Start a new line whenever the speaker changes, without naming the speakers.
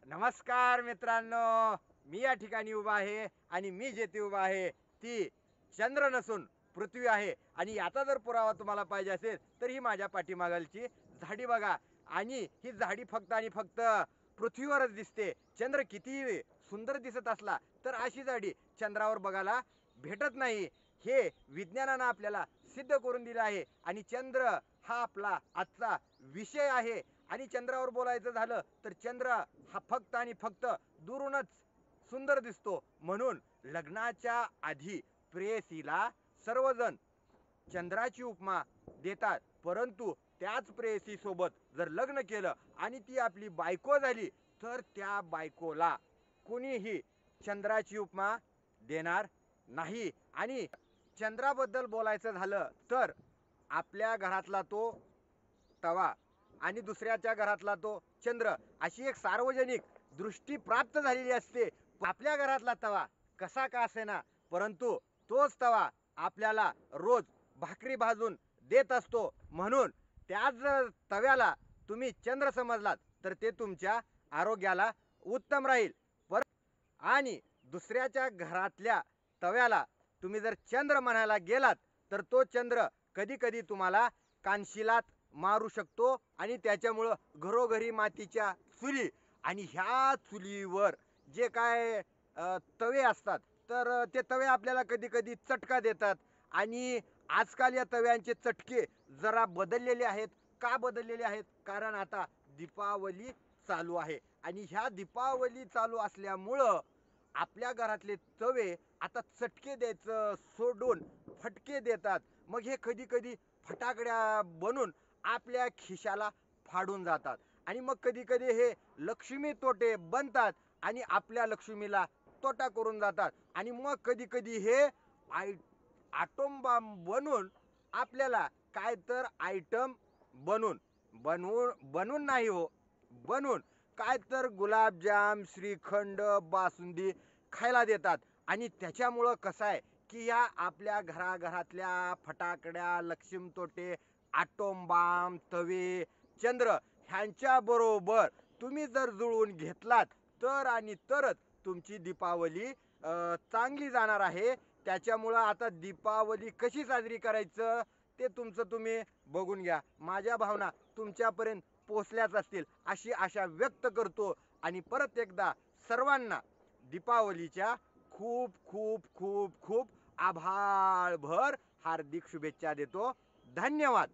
नमस्कार मित्रांनो, मी या ठिकाणी उभा आहे आणि मी जेथे उभा आहे ती चंद्र नसून पृथ्वी आहे. आणि याचा जर पुरावा तुम्हाला पाहिजे असेल तर ही माझ्या पाठीमागची झाडी बघा. आणि ही झाडी फक्त आणि फक्त पृथ्वीवरच दिसते. चंद्र किती सुंदर दिसत असला तर अशी झाडी चंद्रावर बघायला भेटत नाही. हे विज्ञानानं आपल्याला सिद्ध करून दिलं आहे. आणि चंद्र हा आपला आजचा विषय आहे. आणि चंद्रावर बोलायचं झालं तर चंद्र हा फक्त आणि फक्त दुरूनच सुंदर दिसतो. म्हणून लग्नाच्या आधी प्रेयसीला सर्वजण चंद्राची उपमा देतात. परंतु त्याच प्रेयसी सोबत जर लग्न केलं आणि ती आपली बायको झाली तर त्या बायकोला कोणीही चंद्राची उपमा देणार नाही. आणि चंद्राबद्दल बोलायचं झालं तर आपल्या घरातला तो तवा आणि दुसऱ्याच्या घरातला तो चंद्र अशी एक सार्वजनिक दृष्टी प्राप्त झालेली असते. आपल्या घरातला तवा कसा का असेना परंतु तोच तवा आपल्याला रोज भाकरी भाजून देत असतो. म्हणून त्याच तव्याला तुम्ही चंद्र समजलात तर ते तुमच्या आरोग्याला उत्तम राहील. आणि दुसऱ्याच्या घरातल्या तव्याला तुम्ही जर चंद्र म्हणायला गेलात तर तो चंद्र कधी कधी तुम्हाला कानशिलात मारू शकतो. आणि त्याच्यामुळं घरोघरी मातीच्या चुली आणि ह्या चुलीवर जे काय तवे असतात तर ते तवे आपल्याला कधी कधी चटका देतात. आणि आजकाल या तव्यांचे चटके जरा बदललेले आहेत. का बदललेले आहेत? कारण आता दीपावली चालू आहे. आणि ह्या दीपावली चालू असल्यामुळं आपल्या घरातले तवे आता चटके द्यायचं सोडून फटके देतात. मग हे कधी कधी फटाकड्या बनून आपल्या खिशाला फाडून जातात. आणि मग कधी कधी हे लक्ष्मी तोटे बनतात आणि आपल्या लक्ष्मीला तोटा करून जातात. आणि मग कधी कधी हे आटोम बॉम्ब बनून आपल्याला काय तर आयटम बनून बनवून नाही हो, बनवून काय तर गुलाबजाम, श्रीखंड, बासुंदी खायला देतात. आणि त्याच्यामुळं कसं आहे की या आपल्या घराघरातल्या फटाकड्या, लक्ष्मी तोटे, आटोम बॉम्ब, तवे, चंद्र ह्यांच्या बरोबर तुम्ही जर जुळवून घेतलात तर आणि तरच तुमची दीपावली चांगली जाणार आहे. त्याच्यामुळं आता दीपावली कशी साजरी करायचं ते तुमचं तुम्ही बघून घ्या. माझ्या भावना तुमच्यापर्यंत पोचल्याच असतील अशी आशा व्यक्त करतो. आणि परत एकदा सर्वांना दीपावलीच्या खूप खूप खूप खूप आभाळभर हार्दिक शुभेच्छा देतो. धन्यवाद.